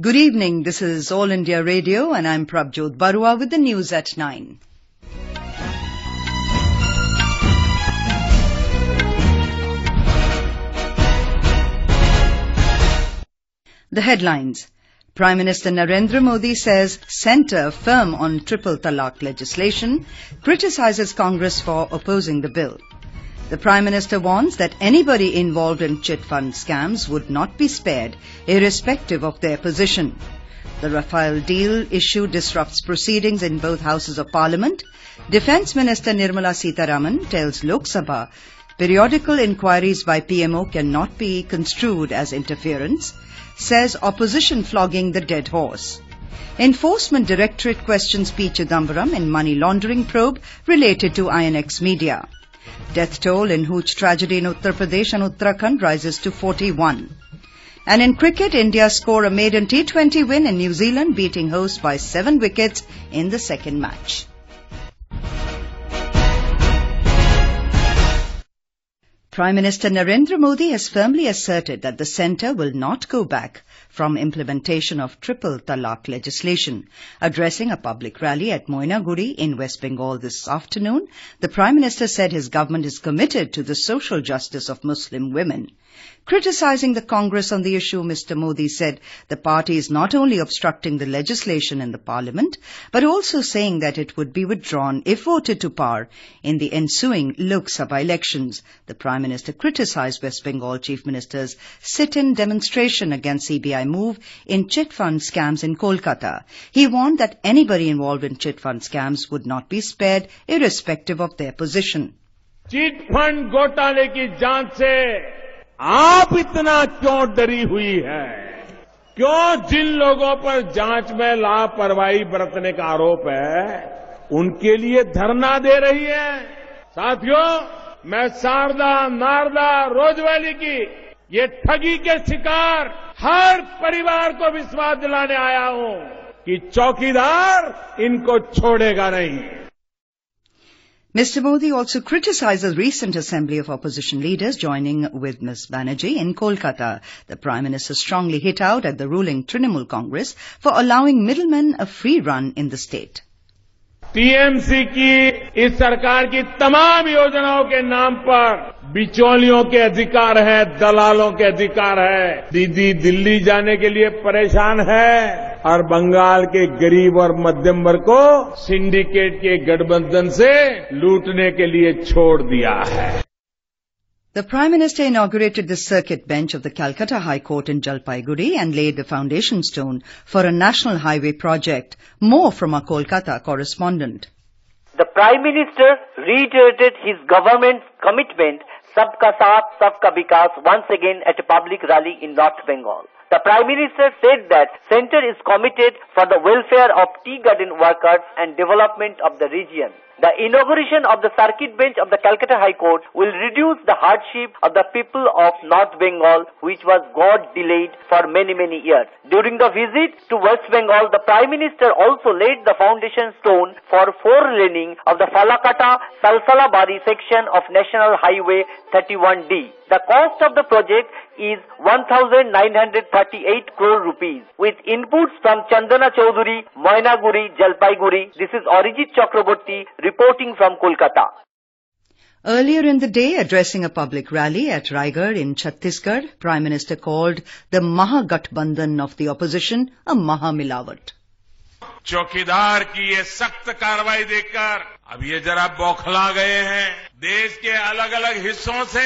Good evening, this is All India Radio and I'm Prabjot Barua with the news at 9. The headlines. Prime Minister Narendra Modi says centre firm on triple talaq legislation, criticises Congress for opposing the bill. The Prime Minister warns that anybody involved in chit-fund scams would not be spared, irrespective of their position. The Rafael deal issue disrupts proceedings in both houses of Parliament. Defence Minister Nirmala Sitharaman tells Lok Sabha periodical enquiries by PMO cannot be construed as interference, says opposition flogging the dead horse. Enforcement Directorate questions P Chidambaram in money laundering probe related to INX Media. Death toll in hooch tragedy in Uttar Pradesh and Uttarakhand rises to 41. And in cricket, India score a maiden T-20 win in New Zealand, beating host by 7 wickets in the second match. Prime Minister Narendra Modi has firmly asserted that the centre will not go back from implementation of triple talaq legislation. Addressing a public rally at Moinaguri in West Bengal this afternoon, the Prime Minister said his government is committed to the social justice of Muslim women. Criticising the Congress on the issue, Mr. Modi said the party is not only obstructing the legislation in the Parliament, but also saying that it would be withdrawn if voted to power in the ensuing Lok Sabha elections. The Prime Minister criticised West Bengal Chief Minister's sit-in demonstration against CBI move in chit-fund scams in Kolkata. He warned that anybody involved in chit-fund scams would not be spared, irrespective of their position. Chit-fund घोटाले की जांच से आप इतना क्यों डरी हुई है? क्यों जिन लोगों पर जांच में लापरवाही बरतने का आरोप है, उनके लिए धरना दे रही है? साथियों, मैं शारदा, नारदा, रोजवैली की ये ठगी के शिकार हर परिवार को विश्वास दिलाने आया हूं कि चौकीदार इनको छोड़ेगा नहीं. Mr. Modi also criticised the recent assembly of opposition leaders joining with Ms. Banerjee in Kolkata. The Prime Minister strongly hit out at the ruling Trinamool Congress for allowing middlemen a free run in the state. TMC की इस सरकार की तमाम योजनाओं के नाम पर बिचौलियों के अधिकार है, दलालों के अधिकार है. दीदी दिल्ली जाने के लिए परेशान है और बंगाल के गरीब और मध्यम वर्ग को सिंडिकेट के गठबंधन से लूटने के लिए छोड़ दिया है. The Prime Minister inaugurated the circuit bench of the Calcutta High Court in Jalpaiguri and laid the foundation stone for a national highway project. More from our Kolkata correspondent. The Prime Minister reiterated his government's commitment Sabka Saath, Sabka Vikas once again at a public rally in North Bengal. The Prime Minister said that Centre is committed for the welfare of tea garden workers and development of the region. The inauguration of the circuit bench of the Calcutta High Court will reduce the hardship of the people of North Bengal, which was God delayed for many years. During the visit to West Bengal, the Prime Minister also laid the foundation stone for 4-laning of the Falakata-Salsalabari section of National Highway 31D. The cost of the project is 1,938 crore rupees. With inputs from Chandana Chaudhary, Moinaguri, Jalpaiguri, this is Arijit Chakraborty reporting from Kolkata. Earlier in the day, addressing a public rally at Raigad in Chhattisgarh, Prime Minister called the Mahagathbandhan of the opposition a Mahamilawat. चौकीदार की ये सख्त कार्रवाई देखकर अब ये जरा बौखला गए हैं. देश के अलग अलग हिस्सों से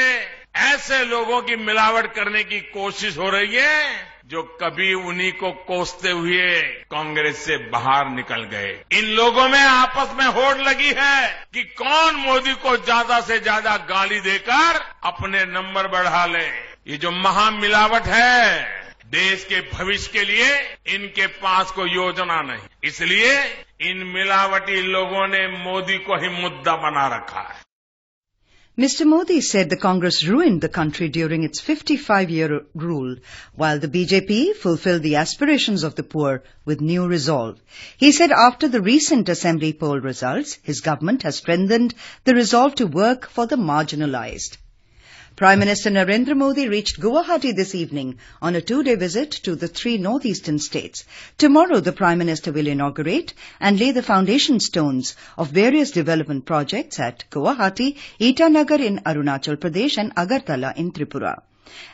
ऐसे लोगों की मिलावट करने की कोशिश हो रही है जो कभी उन्हीं को कोसते हुए कांग्रेस से बाहर निकल गए. इन लोगों में आपस में होड़ लगी है कि कौन मोदी को ज्यादा से ज्यादा गाली देकर अपने नंबर बढ़ा ले. ये जो महामिलावट है, देश के भविष्य के लिए इनके पास कोई योजना नहीं. इसलिए इन मिलावटी लोगों ने मोदी को ही मुद्दा बना रखा है. Mr. Modi said the Congress ruined the country during its 55-year rule, while the BJP fulfilled the aspirations of the poor with new resolve. He said after the recent assembly poll results, his government has strengthened the resolve to work for the marginalized. Prime Minister Narendra Modi reached Guwahati this evening on a 2-day visit to the 3 northeastern states. Tomorrow, the Prime Minister will inaugurate and lay the foundation stones of various development projects at Guwahati, Itanagar in Arunachal Pradesh and Agartala in Tripura.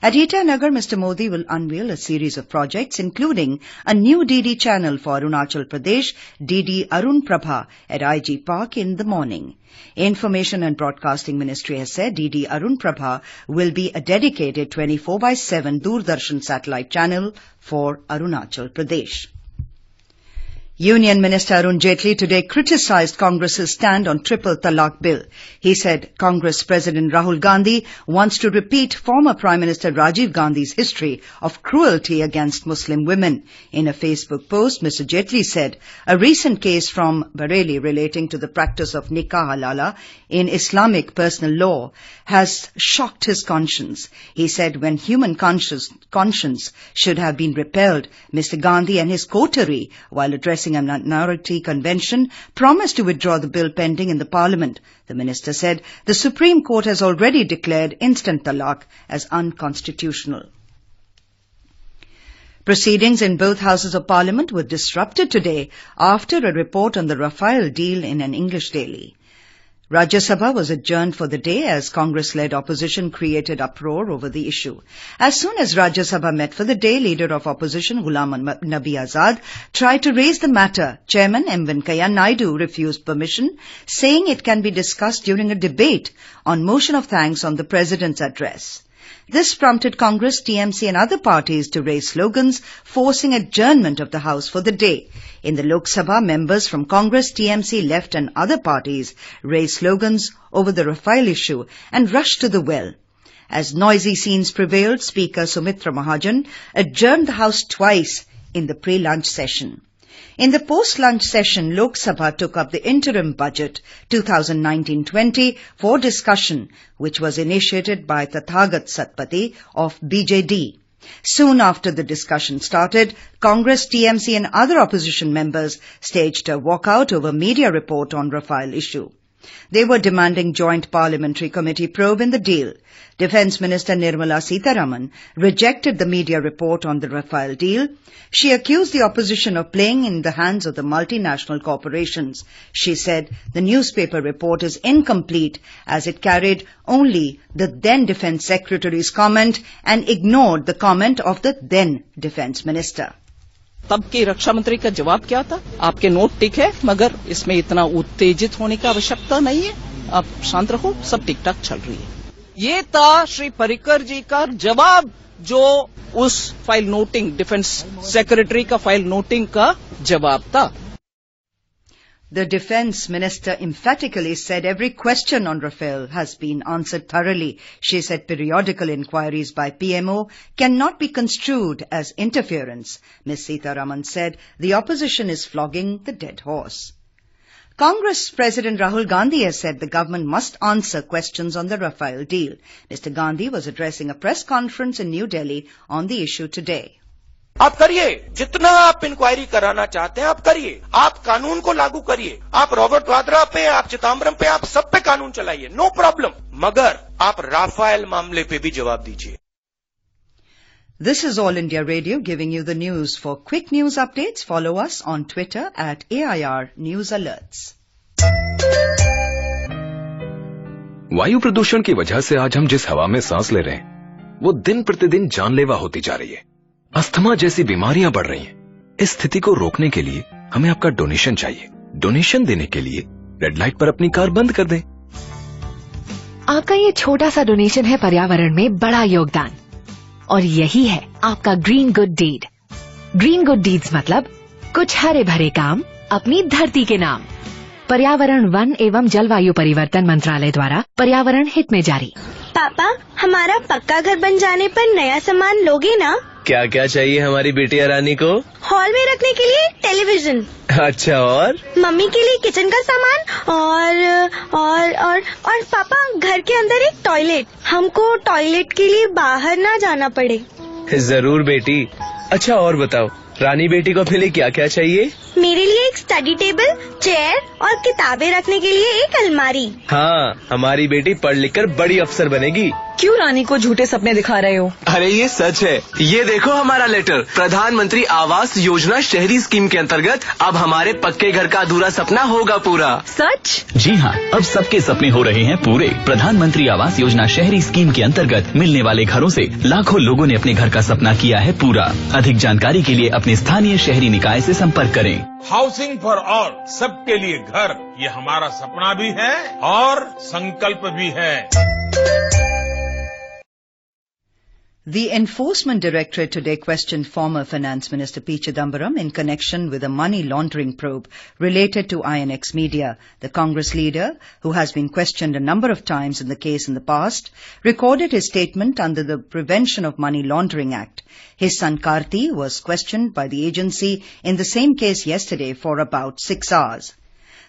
At Itanagar, Mr. Modi will unveil a series of projects, including a new DD channel for Arunachal Pradesh, DD Arun Prabha, at IG Park in the morning. Information and Broadcasting Ministry has said DD Arun Prabha will be a dedicated 24/7 Doordarshan satellite channel for Arunachal Pradesh. Union Minister Arun Jaitley today criticized Congress's stand on triple talaq bill. He said Congress President Rahul Gandhi wants to repeat former Prime Minister Rajiv Gandhi's history of cruelty against Muslim women. In a Facebook post, Mr. Jaitley said a recent case from Bareilly relating to the practice of nikah halala in Islamic personal law has shocked his conscience. He said when human conscience should have been repelled, Mr. Gandhi and his coterie, while addressing a minority convention, promised to withdraw the bill pending in the parliament. The minister said the Supreme Court has already declared instant talaq as unconstitutional. Proceedings in both houses of parliament were disrupted today after a report on the Rafael deal in an English daily. Rajya Sabha was adjourned for the day as Congress-led opposition created uproar over the issue. As soon as Rajya Sabha met for the day, Leader of Opposition Ghulam Nabi Azad tried to raise the matter. Chairman M. Venkaiah Naidu refused permission, saying it can be discussed during a debate on motion of thanks on the President's address. This prompted Congress, TMC and other parties to raise slogans forcing adjournment of the House for the day. In the Lok Sabha, members from Congress, TMC, Left and other parties raised slogans over the Rafael issue and rushed to the well. As noisy scenes prevailed, Speaker Sumitra Mahajan adjourned the House twice in the pre-lunch session. In the post-lunch session, Lok Sabha took up the interim budget 2019-20 for discussion, which was initiated by Tathagat Satpathy of BJD. Soon after the discussion started, Congress, TMC and other opposition members staged a walkout over media report on Rafael issue. They were demanding joint parliamentary committee probe in the deal. Defence Minister Nirmala Sitharaman rejected the media report on the Rafael deal. She accused the opposition of playing in the hands of the multinational corporations. She said the newspaper report is incomplete as it carried only the then Defence Secretary's comment and ignored the comment of the then Defence Minister. तब की रक्षा मंत्री का जवाब क्या था? आपके note ठीक है, मगर इसमें इतना उत्तेजित होने की आवश्यकता नहीं है. आप शांत रहो, सब ठीक ठाक चल रही है. ये था श्री पर्रिकर जी का जवाब, जो उस फाइल नोटिंग, डिफेंस सेक्रेटरी का फाइल नोटिंग का जवाब था. The Defence Minister emphatically said every question on Rafael has been answered thoroughly. She said periodical enquiries by PMO cannot be construed as interference. Ms. Sitharaman said the opposition is flogging the dead horse. Congress President Rahul Gandhi has said the government must answer questions on the Rafael deal. Mr. Gandhi was addressing a press conference in New Delhi on the issue today. आप करिए, जितना आप inquiry कराना चाहते हैं आप करिए, आप कानून को लागू करिए, आप रॉबर्ट वाड्रा पे, आप चिदम्बरम पे, आप सब पे कानून चलाइए, नो प्रॉब्लम, मगर आप राफेल मामले पे भी जवाब दीजिए. This is All India Radio giving you the news. For quick news updates, follow us on Twitter at AIR News Alerts. वायु प्रदूषण की वजह से आज हम जिस हवा में सांस ले रहे हैं, वो दिन प्रतिदिन जानलेवा होती जा रही है. अस्थमा जैसी बीमारियां बढ़ रही हैं. इस स्थिति को रोकने के लिए हमें आपका डोनेशन चाहिए. डोनेशन देने के लिए रेड लाइट पर अपनी कार बंद कर दें. आपका ये छोटा सा डोनेशन है पर्यावरण में बड़ा योगदान, और यही है आपका green good deed. Green good deeds मतलब कुछ हरे भरे काम अपनी धरती के नाम. पर्यावरण, वन एवं जलवायु परिवर्तन मंत्रालय द्वारा पर्यावरण हित में जारी. पापा, हमारा पक्का घर बन जाने पर नया सामान लोगे ना? क्या क्या चाहिए हमारी बेटिया रानी को? हॉल में रखने के लिए टेलीविजन. अच्छा, और मम्मी के लिए किचन का सामान और पापा घर के अंदर एक टॉयलेट. हमको टॉयलेट के लिए बाहर ना जाना पड़े. जरूर बेटी. अच्छा, और बताओ, रानी बेटी को अपने लिए क्या क्या चाहिए? मेरे लिए एक स्टडी टेबल, चेयर और किताबें रखने के लिए एक अलमारी. हाँ, हमारी बेटी पढ़ लिख कर बड़ी अफसर बनेगी. क्यों रानी को झूठे सपने दिखा रहे हो? अरे ये सच है। ये देखो हमारा लेटर। प्रधानमंत्री आवास योजना शहरी स्कीम के अंतर्गत अब हमारे पक्के घर का अधूरा सपना होगा पूरा। सच? जी हाँ, अब सबके सपने हो रहे हैं पूरे। प्रधानमंत्री आवास योजना शहरी स्कीम के अंतर्गत मिलने वाले घरों से लाखों लोगों ने अपने घर का सपना किया है पूरा। अधिक जानकारी के लिए अपने स्थानीय शहरी निकाय से संपर्क करें। हाउसिंग फॉर ऑल, सबके लिए घर, ये हमारा सपना भी है और संकल्प भी है। The Enforcement Directorate today questioned former Finance Minister P Chidambaram in connection with a money laundering probe related to INX Media. The Congress leader, who has been questioned a number of times in the case in the past, recorded his statement under the Prevention of Money Laundering Act. His son Karti was questioned by the agency in the same case yesterday for about 6 hours.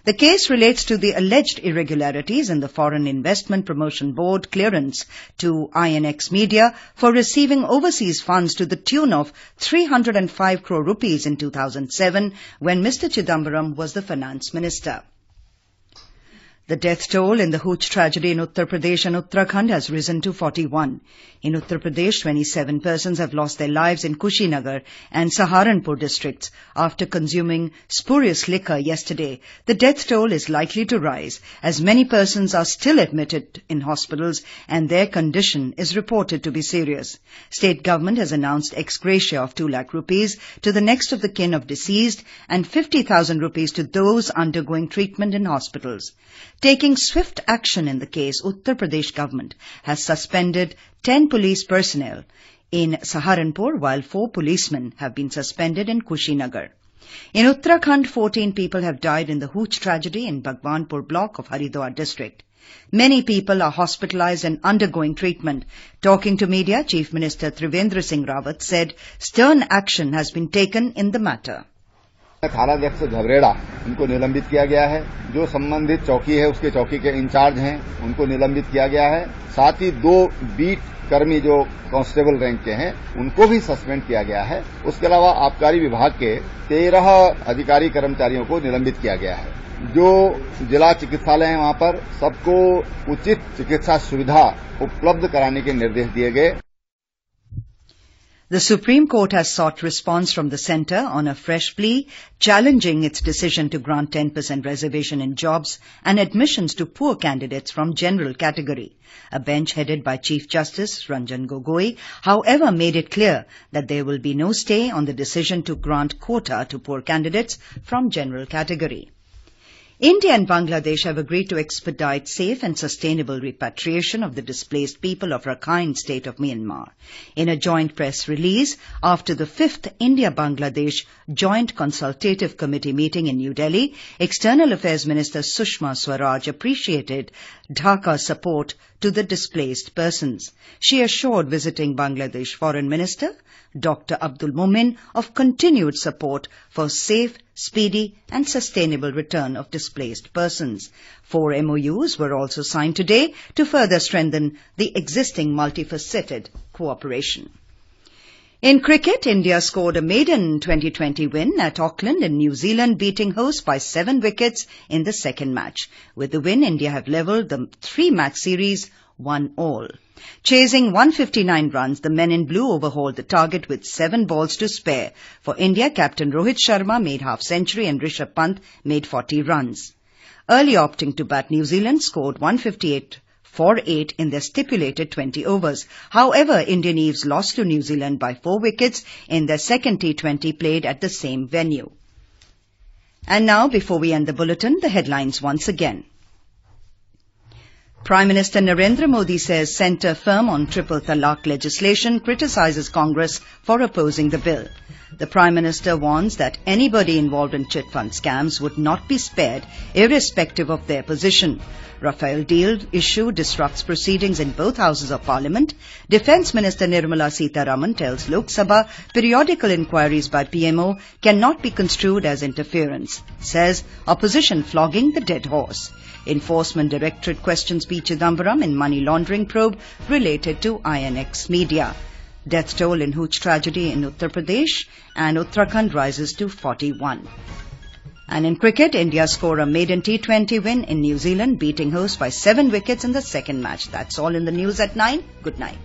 The case relates to the alleged irregularities in the Foreign Investment Promotion Board clearance to INX Media for receiving overseas funds to the tune of 305 crore rupees in 2007 when Mr. Chidambaram was the finance minister. The death toll in the hooch tragedy in Uttar Pradesh and Uttarakhand has risen to 41. In Uttar Pradesh, 27 persons have lost their lives in Kushinagar and Saharanpur districts after consuming spurious liquor yesterday. The death toll is likely to rise as many persons are still admitted in hospitals and their condition is reported to be serious. State government has announced ex gratia of 2 lakh rupees to the next of the kin of deceased and 50,000 rupees to those undergoing treatment in hospitals. Taking swift action in the case, Uttar Pradesh government has suspended 10 police personnel in Saharanpur, while 4 policemen have been suspended in Kushinagar. In Uttarakhand, 14 people have died in the hooch tragedy in Bhagwanpur block of Haridwar district. Many people are hospitalized and undergoing treatment. Talking to media, Chief Minister Trivendra Singh Rawat said stern action has been taken in the matter. थानाध्यक्ष झबरेड़ा उनको निलंबित किया गया है। जो संबंधित चौकी है उसके चौकी के इंचार्ज हैं उनको निलंबित किया गया है। साथ ही 2 बीट कर्मी जो कांस्टेबल रैंक के हैं उनको भी सस्पेंड किया गया है। उसके अलावा आबकारी विभाग के 13 अधिकारी कर्मचारियों को निलंबित किया गया है। जो जिला चिकित्सालय है वहां पर सबको उचित चिकित्सा सुविधा उपलब्ध कराने के निर्देश दिए गए। The Supreme Court has sought response from the centre on a fresh plea, challenging its decision to grant 10% reservation in jobs and admissions to poor candidates from general category. A bench headed by Chief Justice Ranjan Gogoi, however, made it clear that there will be no stay on the decision to grant quota to poor candidates from general category. India and Bangladesh have agreed to expedite safe and sustainable repatriation of the displaced people of Rakhine state of Myanmar. In a joint press release, after the 5th India-Bangladesh Joint Consultative Committee meeting in New Delhi, External Affairs Minister Sushma Swaraj appreciated Dhaka's support to the displaced persons. She assured visiting Bangladesh Foreign Minister Dr. Abdul Momin of continued support for safe, speedy and sustainable return of displaced persons. 4 MOUs were also signed today to further strengthen the existing multifaceted cooperation. In cricket, India scored a maiden 2020 win at Auckland in New Zealand, beating hosts by 7 wickets in the second match. With the win, India have levelled the 3-match series 1-all. Chasing 159 runs, the men in blue overhauled the target with 7 balls to spare. For India, captain Rohit Sharma made half-century and Rishabh Pant made 40 runs. Early opting to bat, New Zealand scored 158 for 8 in their stipulated 20 overs. However, Indian Eves lost to New Zealand by 4 wickets in their second T20 played at the same venue. And now, before we end the bulletin, the headlines once again. Prime Minister Narendra Modi says centre firm on triple talaq legislation, criticises Congress for opposing the bill. The Prime Minister warns that anybody involved in chit-fund scams would not be spared, irrespective of their position. Rafael deal issue disrupts proceedings in both houses of Parliament. Defence Minister Nirmala Sitharaman tells Lok Sabha periodical enquiries by PMO cannot be construed as interference. Says opposition flogging the dead horse. Enforcement Directorate questions P Chidambaram in money laundering probe related to INX Media. Death toll in hooch tragedy in Uttar Pradesh and Uttarakhand rises to 41. And in cricket, India score a maiden T20 win in New Zealand, beating hosts by 7 wickets in the second match. That's all in the news at 9. Good night.